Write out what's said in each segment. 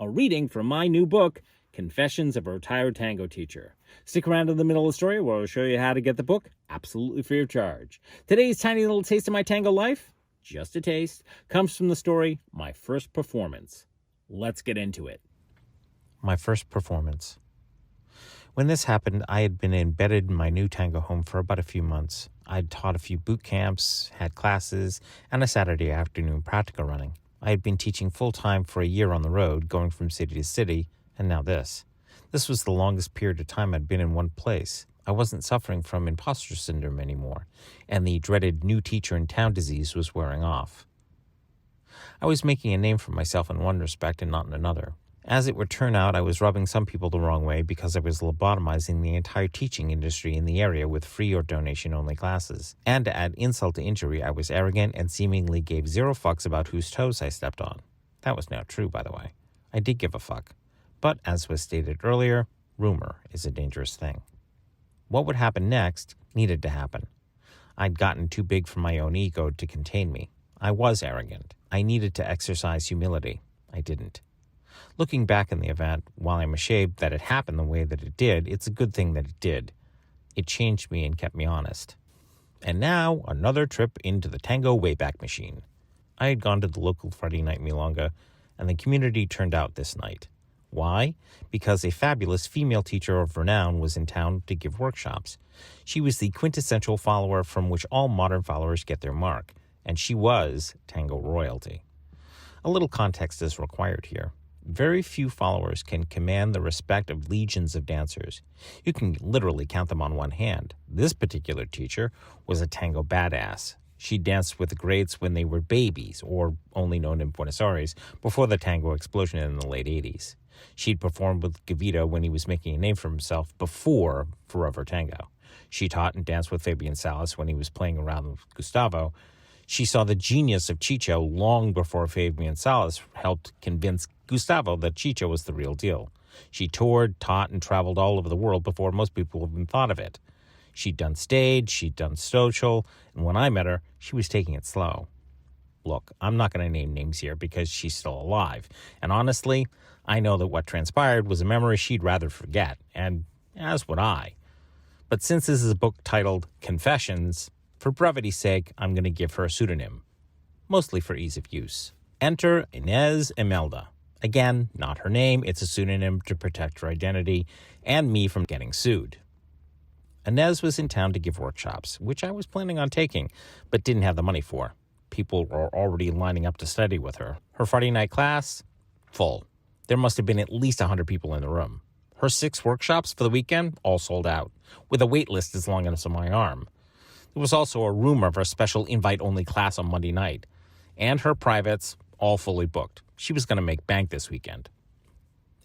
a reading from my new book, Confessions of a Retired Tango Teacher. Stick around in the middle of the story where I'll show you how to get the book absolutely free of charge. Today's tiny little taste of my tango life, just a taste, comes from the story, My First Performance. Let's get into it. My first performance. When this happened, I had been embedded in my new tango home for about a few months. I'd taught a few boot camps, had classes, and a Saturday afternoon practical running. I had been teaching full-time for a year on the road, going from city to city, and now this. This was the longest period of time I'd been in one place. I wasn't suffering from imposter syndrome anymore, and the dreaded new teacher in town disease was wearing off. I was making a name for myself in one respect and not in another. As it would turn out, I was rubbing some people the wrong way because I was lobotomizing the entire teaching industry in the area with free or donation-only classes. And to add insult to injury, I was arrogant and seemingly gave zero fucks about whose toes I stepped on. That was not true, by the way. I did give a fuck. But, as was stated earlier, rumor is a dangerous thing. What would happen next needed to happen. I'd gotten too big for my own ego to contain me. I was arrogant. I needed to exercise humility. I didn't. Looking back in the event, while I'm ashamed that it happened the way that it did, it's a good thing that it did. It changed me and kept me honest. And now, another trip into the tango Wayback Machine. I had gone to the local Friday night milonga, and the community turned out this night. Why? Because a fabulous female teacher of renown was in town to give workshops. She was the quintessential follower from which all modern followers get their mark, and she was tango royalty. A little context is required here. Very few followers can command the respect of legions of dancers. You can literally count them on one hand. This particular teacher was a tango badass. She danced with the greats when they were babies, or only known in Buenos Aires, before the tango explosion in the late 80s. She'd performed with Gavito when he was making a name for himself before Forever Tango. She taught and danced with Fabian Salas when he was playing around with Gustavo. She saw the genius of Chicho long before Fabian Salas helped convince Gustavo that Chicho was the real deal. She toured, taught, and traveled all over the world before most people even thought of it. She'd done stage, she'd done social, and when I met her, she was taking it slow. Look, I'm not going to name names here because she's still alive, and honestly, I know that what transpired was a memory she'd rather forget, and as would I. But since this is a book titled Confessions, for brevity's sake, I'm going to give her a pseudonym, mostly for ease of use. Enter Inez Imelda. Again, not her name, it's a pseudonym to protect her identity and me from getting sued. Inez was in town to give workshops, which I was planning on taking, but didn't have the money for. People were already lining up to study with her. Her Friday night class? Full. There must have been at least 100 people in the room. Her 6 workshops for the weekend? All sold out, with a wait list as long as my arm. There was also a rumor of her special invite-only class on Monday night, and her privates, all fully booked. She was going to make bank this weekend.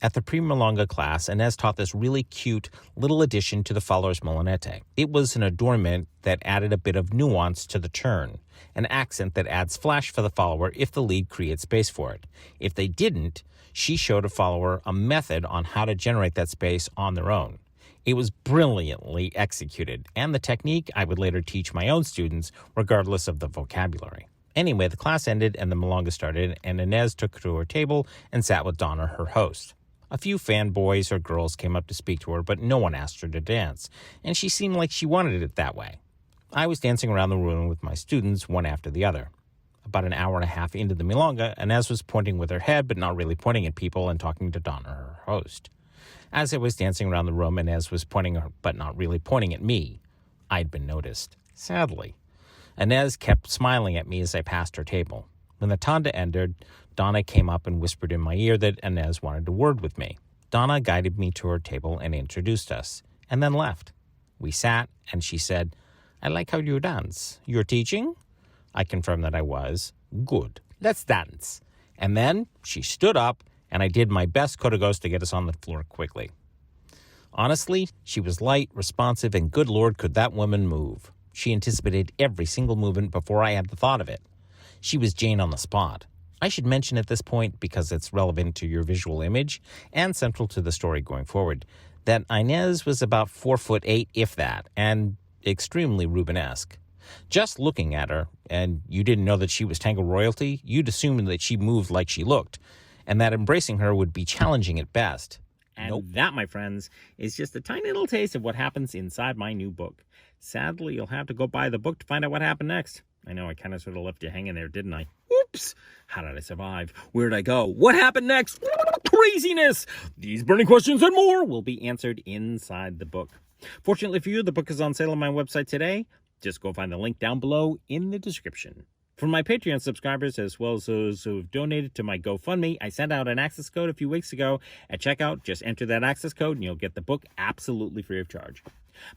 At the pre-milonga class, Inez taught this really cute little addition to the followers' molinete. It was an adornment that added a bit of nuance to the turn, an accent that adds flash for the follower if the lead creates space for it. If they didn't, she showed a follower a method on how to generate that space on their own. It was brilliantly executed, and the technique I would later teach my own students, regardless of the vocabulary. Anyway, the class ended and the milonga started, and Inez took her to her table and sat with Donna, her host. A few fanboys or girls came up to speak to her, but no one asked her to dance, and she seemed like she wanted it that way. I was dancing around the room with my students, one after the other. About an hour and a half into the milonga, Inez was pointing with her head, but not really pointing at people, and talking to Donna, her host. As I was dancing around the room, Inez was pointing, but not really pointing at me. I'd been noticed, sadly. Inez kept smiling at me as I passed her table. When the tanda ended, Donna came up and whispered in my ear that Inez wanted a word with me. Donna guided me to her table and introduced us, and then left. We sat, and she said, "I like how you dance. You're teaching?" I confirmed that I was. "Good. Let's dance." And then she stood up, and I did my best códigos to get us on the floor quickly. Honestly, she was light, responsive, and good Lord, could that woman move. She anticipated every single movement before I had the thought of it. She was Jane on the spot. I should mention at this point, because it's relevant to your visual image and central to the story going forward, that Inez was about 4'8", if that, and extremely Rubenesque. Just looking at her, and you didn't know that she was tango royalty, you'd assume that she moved like she looked. and that embracing her would be challenging at best. And that, my friends, is just a tiny little taste of what happens inside my new book. Sadly, you'll have to go buy the book to find out what happened next. I know I kind of sort of left you hanging there, didn't I? Oops! How did I survive? Where did I go? What happened next? Craziness! These burning questions and more will be answered inside the book. Fortunately for you, the book is on sale on my website today. Just go find the link down below in the description. For my Patreon subscribers, as well as those who have donated to my GoFundMe, I sent out an access code a few weeks ago. At checkout, just enter that access code and you'll get the book absolutely free of charge.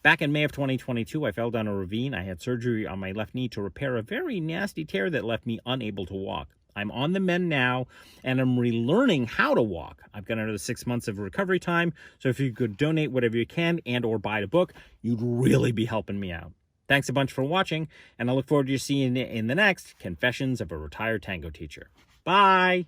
Back in May of 2022, I fell down a ravine. I had surgery on my left knee to repair a very nasty tear that left me unable to walk. I'm on the mend now, and I'm relearning how to walk. I've got another 6 months of recovery time, so if you could donate whatever you can and or buy the book, you'd really be helping me out. Thanks a bunch for watching, and I look forward to seeing you in the next Confessions of a Retired Tango Teacher. Bye!